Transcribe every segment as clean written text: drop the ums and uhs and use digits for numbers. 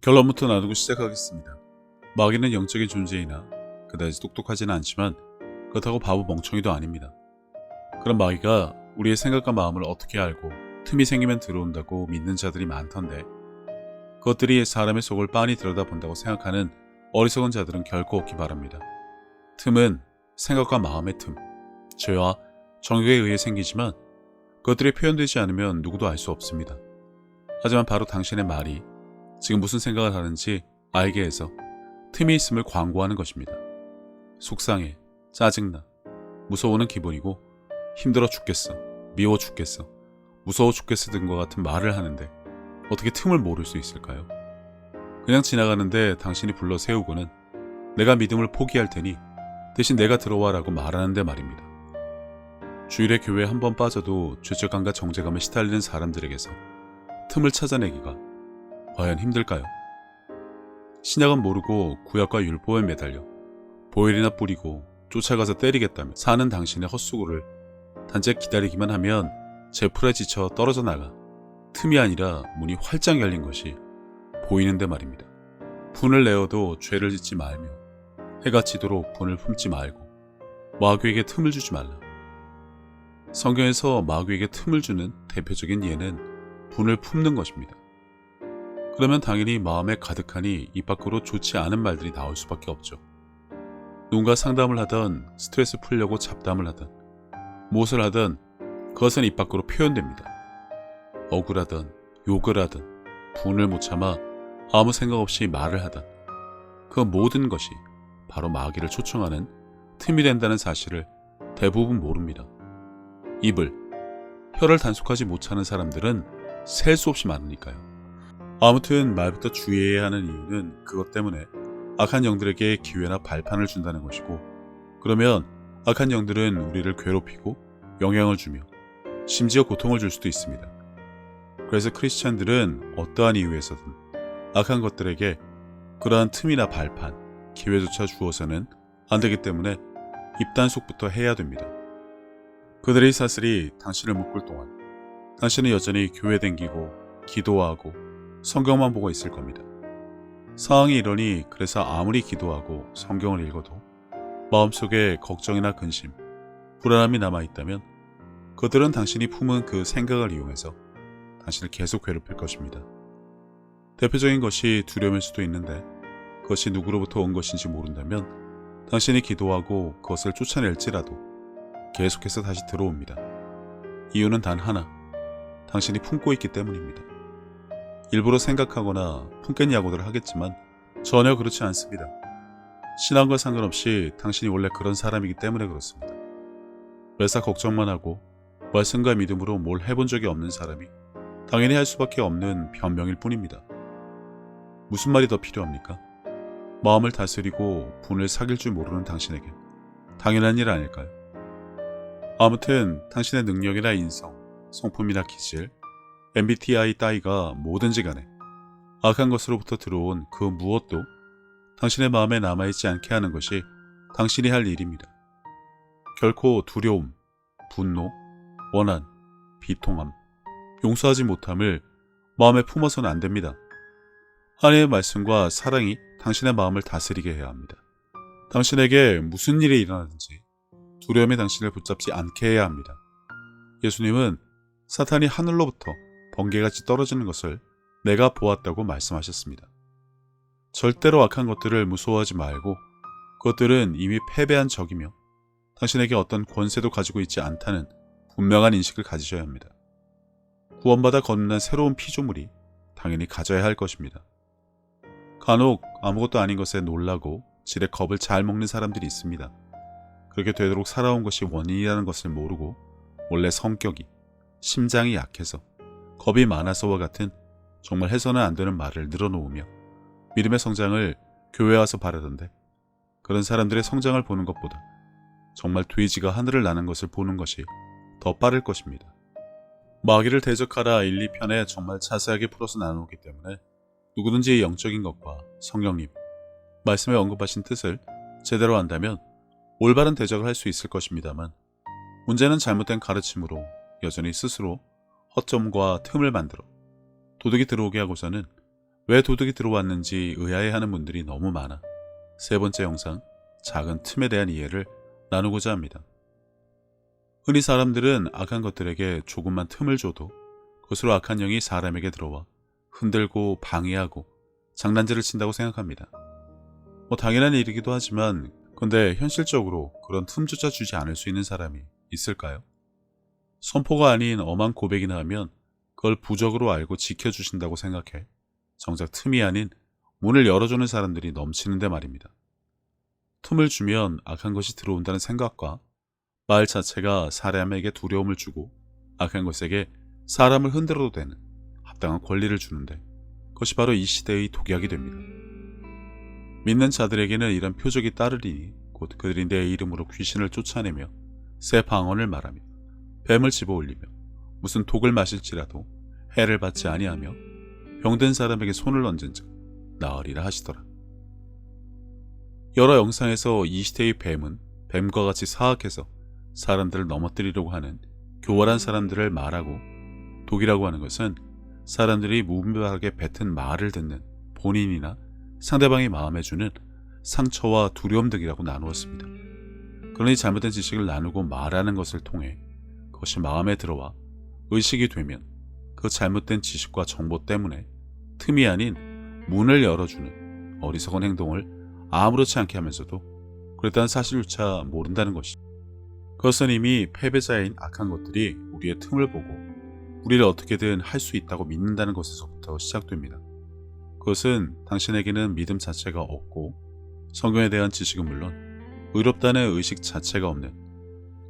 결론부터 나누고 시작하겠습니다. 마귀는 영적인 존재이나 그다지 똑똑하지는 않지만 그렇다고 바보 멍청이도 아닙니다. 그런 마귀가 우리의 생각과 마음을 어떻게 알고 틈이 생기면 들어온다고 믿는 자들이 많던데, 그것들이 사람의 속을 빤히 들여다본다고 생각하는 어리석은 자들은 결코 없기 바랍니다. 틈은 생각과 마음의 틈, 죄와 정욕에 의해 생기지만 그것들이 표현되지 않으면 누구도 알 수 없습니다. 하지만 바로 당신의 말이 지금 무슨 생각을 하는지 알게 해서 틈이 있음을 광고하는 것입니다. 속상해, 짜증나, 무서워는 기본이고 힘들어 죽겠어, 미워 죽겠어, 무서워 죽겠어 등과 같은 말을 하는데 어떻게 틈을 모를 수 있을까요? 그냥 지나가는데 당신이 불러 세우고는 내가 믿음을 포기할 테니 대신 내가 들어와라고 말하는데 말입니다. 주일에 교회에 한 번 빠져도 죄책감과 정죄감에 시달리는 사람들에게서 틈을 찾아내기가 과연 힘들까요? 신약은 모르고 구약과 율법에 매달려 보혈이나 뿌리고 쫓아가서 때리겠다며 사는 당신의 헛수고를 단지 기다리기만 하면 제풀에 지쳐 떨어져 나가 틈이 아니라 문이 활짝 열린 것이 보이는데 말입니다. 분을 내어도 죄를 짓지 말며 해가 지도록 분을 품지 말고 마귀에게 틈을 주지 말라. 성경에서 마귀에게 틈을 주는 대표적인 예는 분을 품는 것입니다. 그러면 당연히 마음에 가득하니 입 밖으로 좋지 않은 말들이 나올 수밖에 없죠. 누군가 상담을 하던, 스트레스 풀려고 잡담을 하던, 무엇을 하든 그것은 입 밖으로 표현됩니다. 억울하던, 욕을 하든, 분을 못 참아 아무 생각 없이 말을 하던, 그 모든 것이 바로 마귀를 초청하는 틈이 된다는 사실을 대부분 모릅니다. 입을, 혀를 단속하지 못하는 사람들은 셀 수 없이 많으니까요. 아무튼 말부터 주의해야 하는 이유는 그것 때문에 악한 영들에게 기회나 발판을 준다는 것이고, 그러면 악한 영들은 우리를 괴롭히고 영향을 주며 심지어 고통을 줄 수도 있습니다. 그래서 크리스찬들은 어떠한 이유에서든 악한 것들에게 그러한 틈이나 발판, 기회조차 주어서는 안 되기 때문에 입단속부터 해야 됩니다. 그들의 사슬이 당신을 묶을 동안 당신은 여전히 교회 댕기고 기도하고 성경만 보고 있을 겁니다. 상황이 이러니 그래서 아무리 기도하고 성경을 읽어도 마음속에 걱정이나 근심, 불안함이 남아있다면 그들은 당신이 품은 그 생각을 이용해서 당신을 계속 괴롭힐 것입니다. 대표적인 것이 두려움일 수도 있는데 그것이 누구로부터 온 것인지 모른다면 당신이 기도하고 그것을 쫓아낼지라도 계속해서 다시 들어옵니다. 이유는 단 하나, 당신이 품고 있기 때문입니다. 일부러 생각하거나 품겠냐고들 하겠지만 전혀 그렇지 않습니다. 신앙과 상관없이 당신이 원래 그런 사람이기 때문에 그렇습니다. 매사 걱정만 하고 말씀과 믿음으로 뭘 해본 적이 없는 사람이 당연히 할 수밖에 없는 변명일 뿐입니다. 무슨 말이 더 필요합니까? 마음을 다스리고 분을 사귈 줄 모르는 당신에게 당연한 일 아닐까요? 아무튼 당신의 능력이나 인성, 성품이나 기질, MBTI 따위가 뭐든지 간에 악한 것으로부터 들어온 그 무엇도 당신의 마음에 남아있지 않게 하는 것이 당신이 할 일입니다. 결코 두려움, 분노, 원한, 비통함, 용서하지 못함을 마음에 품어서는 안 됩니다. 하나님의 말씀과 사랑이 당신의 마음을 다스리게 해야 합니다. 당신에게 무슨 일이 일어나든지 두려움이 당신을 붙잡지 않게 해야 합니다. 예수님은 사탄이 하늘로부터 번개같이 떨어지는 것을 내가 보았다고 말씀하셨습니다. 절대로 악한 것들을 무서워하지 말고 그것들은 이미 패배한 적이며 당신에게 어떤 권세도 가지고 있지 않다는 분명한 인식을 가지셔야 합니다. 구원받아 거듭난 새로운 피조물이 당연히 가져야 할 것입니다. 간혹 아무것도 아닌 것에 놀라고 지레 겁을 잘 먹는 사람들이 있습니다. 그렇게 되도록 살아온 것이 원인이라는 것을 모르고 원래 성격이, 심장이 약해서, 겁이 많아서와 같은 정말 해서는 안 되는 말을 늘어놓으며 믿음의 성장을 교회에 와서 바라던데, 그런 사람들의 성장을 보는 것보다 정말 돼지가 하늘을 나는 것을 보는 것이 더 빠를 것입니다. 마귀를 대적하라 1, 2편에 정말 자세하게 풀어서 나누기 때문에 누구든지 영적인 것과 성령님, 말씀에 언급하신 뜻을 제대로 안다면 올바른 대적을 할 수 있을 것입니다만, 문제는 잘못된 가르침으로 여전히 스스로 허점과 틈을 만들어 도둑이 들어오게 하고서는 왜 도둑이 들어왔는지 의아해하는 분들이 너무 많아 세 번째 영상, 작은 틈에 대한 이해를 나누고자 합니다. 흔히 사람들은 악한 것들에게 조금만 틈을 줘도 그것으로 악한 영이 사람에게 들어와 흔들고 방해하고 장난질을 친다고 생각합니다. 당연한 일이기도 하지만 근데 현실적으로 그런 틈조차 주지 않을 수 있는 사람이 있을까요? 선포가 아닌 엄한 고백이나 하면 그걸 부적으로 알고 지켜주신다고 생각해 정작 틈이 아닌 문을 열어주는 사람들이 넘치는데 말입니다. 틈을 주면 악한 것이 들어온다는 생각과 말 자체가 사람에게 두려움을 주고 악한 것에게 사람을 흔들어도 되는 합당한 권리를 주는데 그것이 바로 이 시대의 독약이 됩니다. 믿는 자들에게는 이런 표적이 따르리니 곧 그들이 내 이름으로 귀신을 쫓아내며 새 방언을 말하며 뱀을 집어올리며 무슨 독을 마실지라도 해를 받지 아니하며 병든 사람에게 손을 얹은 즉 나으리라 하시더라. 여러 영상에서 이 시대의 뱀은 뱀과 같이 사악해서 사람들을 넘어뜨리려고 하는 교활한 사람들을 말하고 독이라고 하는 것은 사람들이 무분별하게 뱉은 말을 듣는 본인이나 상대방이 마음에 주는 상처와 두려움 등이라고 나누었습니다. 그러니 잘못된 지식을 나누고 말하는 것을 통해 그것이 마음에 들어와 의식이 되면 그 잘못된 지식과 정보 때문에 틈이 아닌 문을 열어주는 어리석은 행동을 아무렇지 않게 하면서도 그랬다는 사실조차 모른다는 것이죠. 그것은 이미 패배자인 악한 것들이 우리의 틈을 보고 우리를 어떻게든 할 수 있다고 믿는다는 것에서부터 시작됩니다. 그것은 당신에게는 믿음 자체가 없고 성경에 대한 지식은 물론 의롭다는 의식 자체가 없는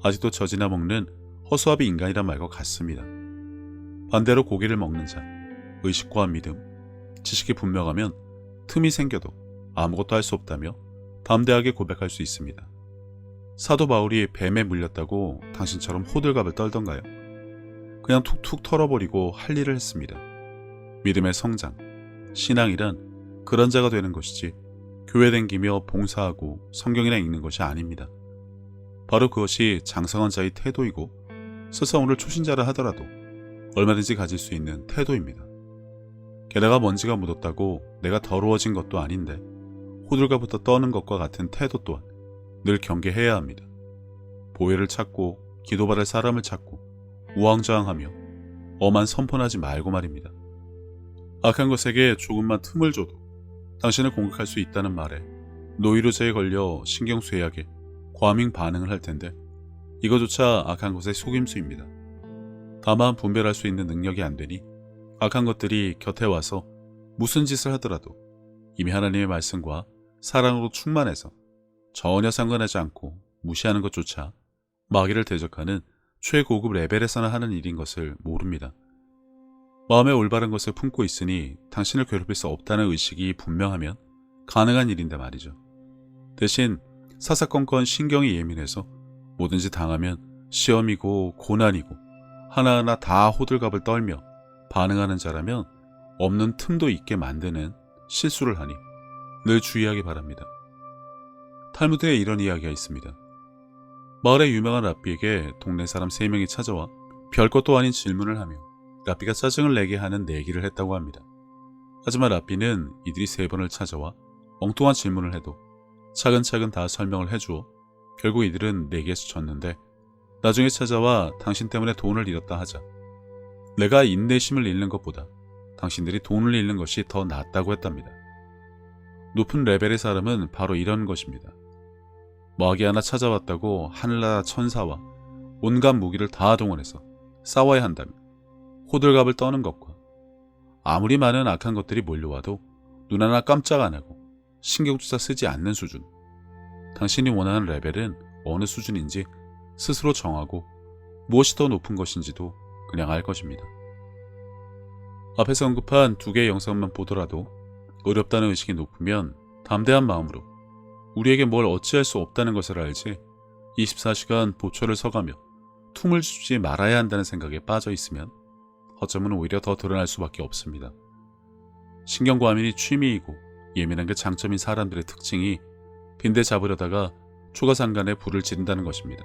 아직도 젖이나 먹는 허수아비 인간이란 말과 같습니다. 반대로 고기를 먹는 자, 의식과 믿음, 지식이 분명하면 틈이 생겨도 아무것도 할 수 없다며 담대하게 고백할 수 있습니다. 사도 바울이 뱀에 물렸다고 당신처럼 호들갑을 떨던가요? 그냥 툭툭 털어버리고 할 일을 했습니다. 믿음의 성장, 신앙이란 그런 자가 되는 것이지 교회 댕기며 봉사하고 성경이나 읽는 것이 아닙니다. 바로 그것이 장성한 자의 태도이고 설사 오늘 초신자라 하더라도 얼마든지 가질 수 있는 태도입니다. 게다가 먼지가 묻었다고 내가 더러워진 것도 아닌데 호들갑부터 떠는 것과 같은 태도 또한 늘 경계해야 합니다. 보혜를 찾고 기도받을 사람을 찾고 우왕좌왕하며 엄한 선포하지 말고 말입니다. 악한 것에게 조금만 틈을 줘도 당신을 공격할 수 있다는 말에 노이로제에 걸려 신경쇠약에 과민 반응을 할 텐데 이거조차 악한 것의 속임수입니다. 다만 분별할 수 있는 능력이 안 되니 악한 것들이 곁에 와서 무슨 짓을 하더라도 이미 하나님의 말씀과 사랑으로 충만해서 전혀 상관하지 않고 무시하는 것조차 마귀를 대적하는 최고급 레벨에서나 하는 일인 것을 모릅니다. 마음에 올바른 것을 품고 있으니 당신을 괴롭힐 수 없다는 의식이 분명하면 가능한 일인데 말이죠. 대신 사사건건 신경이 예민해서 뭐든지 당하면 시험이고 고난이고 하나하나 다 호들갑을 떨며 반응하는 자라면 없는 틈도 있게 만드는 실수를 하니 늘 주의하기 바랍니다. 탈무드에 이런 이야기가 있습니다. 마을의 유명한 랍비에게 동네 사람 3명이 찾아와 별것도 아닌 질문을 하며 랍비가 짜증을 내게 하는 내기를 했다고 합니다. 하지만 랍비는 이들이 3번을 찾아와 엉뚱한 질문을 해도 차근차근 다 설명을 해주어 결국 이들은 내기에서 졌는데 나중에 찾아와 당신 때문에 돈을 잃었다 하자 내가 인내심을 잃는 것보다 당신들이 돈을 잃는 것이 더 낫다고 했답니다. 높은 레벨의 사람은 바로 이런 것입니다. 마귀 하나 찾아왔다고 하늘나라 천사와 온갖 무기를 다 동원해서 싸워야 한다면 호들갑을 떠는 것과 아무리 많은 악한 것들이 몰려와도 눈 하나 깜짝 안 하고 신경조차 쓰지 않는 수준. 당신이 원하는 레벨은 어느 수준인지 스스로 정하고 무엇이 더 높은 것인지도 그냥 알 것입니다. 앞에서 언급한 2개의 영상만 보더라도 어렵다는 의식이 높으면 담대한 마음으로 우리에게 뭘 어찌할 수 없다는 것을 알지 24시간 보초를 서가며 틈을 주지 말아야 한다는 생각에 빠져 있으면 허점은 오히려 더 드러날 수밖에 없습니다. 신경과민이 취미이고 예민한 게 장점인 사람들의 특징이 빈대 잡으려다가 초가상간에 불을 지른다는 것입니다.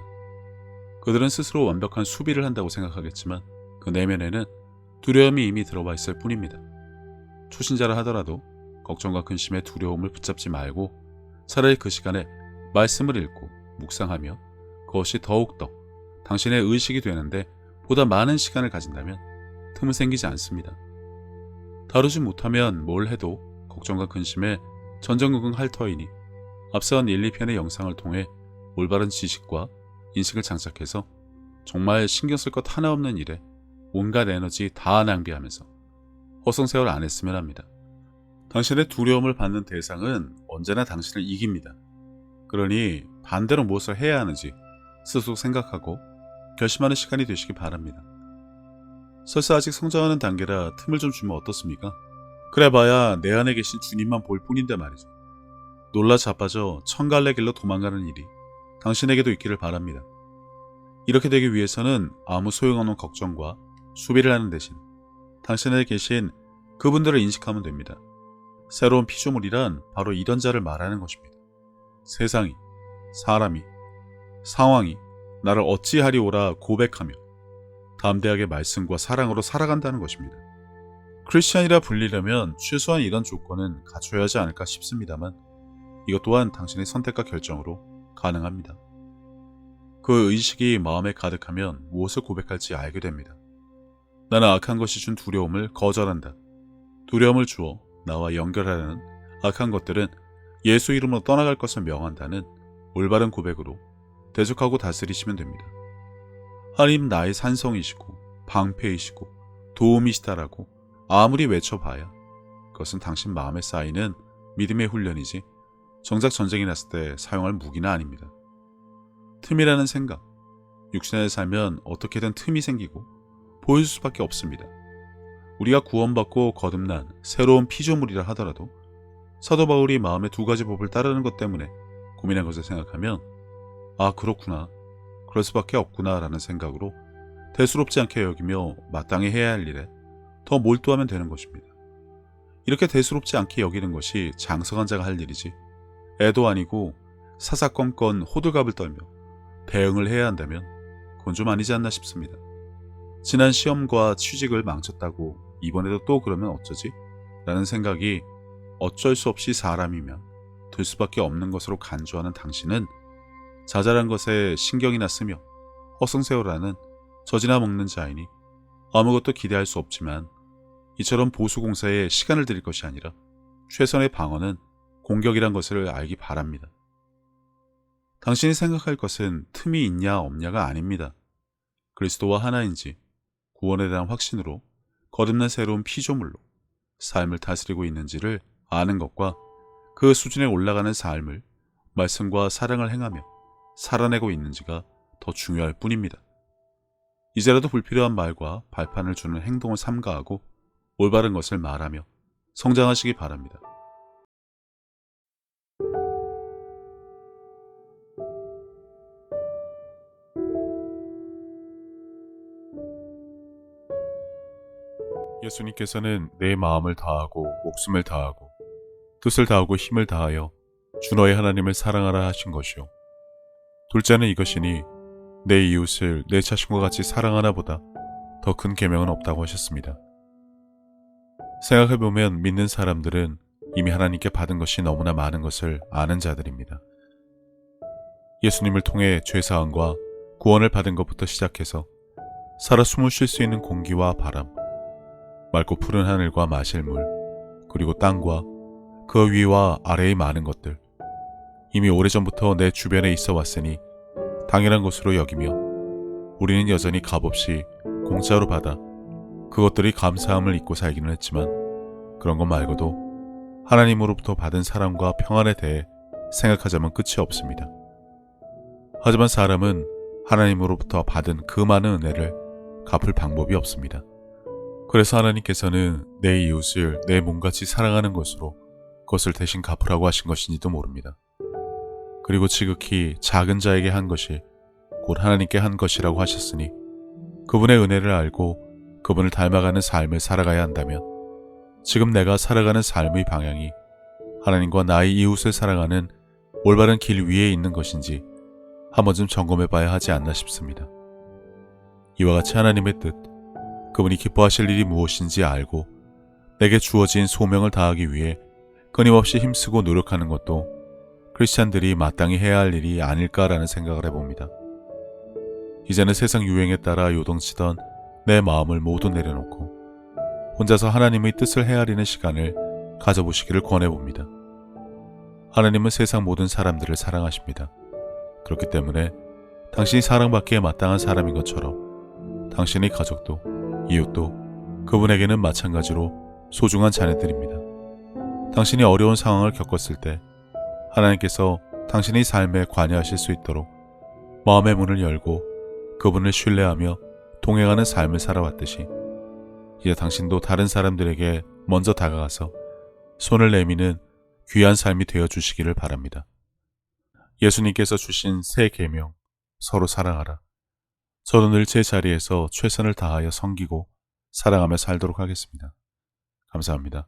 그들은 스스로 완벽한 수비를 한다고 생각하겠지만 그 내면에는 두려움이 이미 들어와 있을 뿐입니다. 초신자라 하더라도 걱정과 근심에 두려움을 붙잡지 말고 차라리 그 시간에 말씀을 읽고 묵상하며 그것이 더욱더 당신의 의식이 되는데 보다 많은 시간을 가진다면 틈은 생기지 않습니다. 다루지 못하면 뭘 해도 걱정과 근심에 전전긍긍할 터이니 앞선 1, 2편의 영상을 통해 올바른 지식과 인식을 장착해서 정말 신경 쓸 것 하나 없는 일에 온갖 에너지 다 낭비하면서 허송세월 안 했으면 합니다. 당신의 두려움을 받는 대상은 언제나 당신을 이깁니다. 그러니 반대로 무엇을 해야 하는지 스스로 생각하고 결심하는 시간이 되시기 바랍니다. 설사 아직 성장하는 단계라 틈을 좀 주면 어떻습니까? 그래봐야 내 안에 계신 주님만 볼 뿐인데 말이죠. 놀라 자빠져 천갈래 길로 도망가는 일이 당신에게도 있기를 바랍니다. 이렇게 되기 위해서는 아무 소용없는 걱정과 수비를 하는 대신 당신에게 계신 그분들을 인식하면 됩니다. 새로운 피조물이란 바로 이런 자를 말하는 것입니다. 세상이, 사람이, 상황이 나를 어찌하리오라 고백하며 담대하게 말씀과 사랑으로 살아간다는 것입니다. 크리스찬이라 불리려면 최소한 이런 조건은 갖춰야 하지 않을까 싶습니다만 이것 또한 당신의 선택과 결정으로 가능합니다. 그 의식이 마음에 가득하면 무엇을 고백할지 알게 됩니다. 나는 악한 것이 준 두려움을 거절한다. 두려움을 주어 나와 연결하려는 악한 것들은 예수 이름으로 떠나갈 것을 명한다는 올바른 고백으로 대적하고 다스리시면 됩니다. 하나님 나의 산성이시고 방패이시고 도움이시다라고 아무리 외쳐봐야 그것은 당신 마음에 쌓이는 믿음의 훈련이지 정작 전쟁이 났을 때 사용할 무기는 아닙니다. 틈이라는 생각, 육신에 살면 어떻게든 틈이 생기고 보여줄 수밖에 없습니다. 우리가 구원받고 거듭난 새로운 피조물이라 하더라도 사도 바울이 마음의 두 가지 법을 따르는 것 때문에 고민한 것을 생각하면 아 그렇구나, 그럴 수밖에 없구나 라는 생각으로 대수롭지 않게 여기며 마땅히 해야 할 일에 더 몰두하면 되는 것입니다. 이렇게 대수롭지 않게 여기는 것이 장성한 자가 할 일이지 애도 아니고 사사건건 호들갑을 떨며 대응을 해야 한다면 그건 좀 아니지 않나 싶습니다. 지난 시험과 취직을 망쳤다고 이번에도 또 그러면 어쩌지? 라는 생각이 어쩔 수 없이 사람이면 들 수밖에 없는 것으로 간주하는 당신은 자잘한 것에 신경이나 쓰며 허송세월하는 젖이나 먹는 자이니 아무것도 기대할 수 없지만 이처럼 보수공사에 시간을 들일 것이 아니라 최선의 방어는 공격이란 것을 알기 바랍니다. 당신이 생각할 것은 틈이 있냐 없냐가 아닙니다. 그리스도와 하나인지 구원에 대한 확신으로 거듭난 새로운 피조물로 삶을 다스리고 있는지를 아는 것과 그 수준에 올라가는 삶을 말씀과 사랑을 행하며 살아내고 있는지가 더 중요할 뿐입니다. 이제라도 불필요한 말과 발판을 주는 행동을 삼가하고 올바른 것을 말하며 성장하시기 바랍니다. 예수님께서는 내 마음을 다하고 목숨을 다하고 뜻을 다하고 힘을 다하여 주 너의 하나님을 사랑하라 하신 것이요. 둘째는 이것이니 내 이웃을 내 자신과 같이 사랑하나 보다 더 큰 계명은 없다고 하셨습니다. 생각해보면 믿는 사람들은 이미 하나님께 받은 것이 너무나 많은 것을 아는 자들입니다. 예수님을 통해 죄사함과 구원을 받은 것부터 시작해서 살아 숨을 쉴 수 있는 공기와 바람, 맑고 푸른 하늘과 마실 물, 그리고 땅과 그 위와 아래의 많은 것들, 이미 오래전부터 내 주변에 있어 왔으니 당연한 것으로 여기며 우리는 여전히 값없이 공짜로 받아 그것들이 감사함을 잊고 살기는 했지만 그런 것 말고도 하나님으로부터 받은 사랑과 평안에 대해 생각하자면 끝이 없습니다. 하지만 사람은 하나님으로부터 받은 그 많은 은혜를 갚을 방법이 없습니다. 그래서 하나님께서는 내 이웃을 내 몸같이 사랑하는 것으로 그것을 대신 갚으라고 하신 것인지도 모릅니다. 그리고 지극히 작은 자에게 한 것이 곧 하나님께 한 것이라고 하셨으니 그분의 은혜를 알고 그분을 닮아가는 삶을 살아가야 한다면 지금 내가 살아가는 삶의 방향이 하나님과 나의 이웃을 사랑하는 올바른 길 위에 있는 것인지 한 번쯤 점검해 봐야 하지 않나 싶습니다. 이와 같이 하나님의 뜻, 그분이 기뻐하실 일이 무엇인지 알고 내게 주어진 소명을 다하기 위해 끊임없이 힘쓰고 노력하는 것도 크리스찬들이 마땅히 해야 할 일이 아닐까라는 생각을 해봅니다. 이제는 세상 유행에 따라 요동치던 내 마음을 모두 내려놓고 혼자서 하나님의 뜻을 헤아리는 시간을 가져보시기를 권해봅니다. 하나님은 세상 모든 사람들을 사랑하십니다. 그렇기 때문에 당신이 사랑받기에 마땅한 사람인 것처럼 당신의 가족도 이웃도 그분에게는 마찬가지로 소중한 자녀들입니다. 당신이 어려운 상황을 겪었을 때 하나님께서 당신의 삶에 관여하실 수 있도록 마음의 문을 열고 그분을 신뢰하며 동행하는 삶을 살아왔듯이 이제 당신도 다른 사람들에게 먼저 다가가서 손을 내미는 귀한 삶이 되어주시기를 바랍니다. 예수님께서 주신 새 계명, 서로 사랑하라. 저도 늘 제 자리에서 최선을 다하여 섬기고 사랑하며 살도록 하겠습니다. 감사합니다.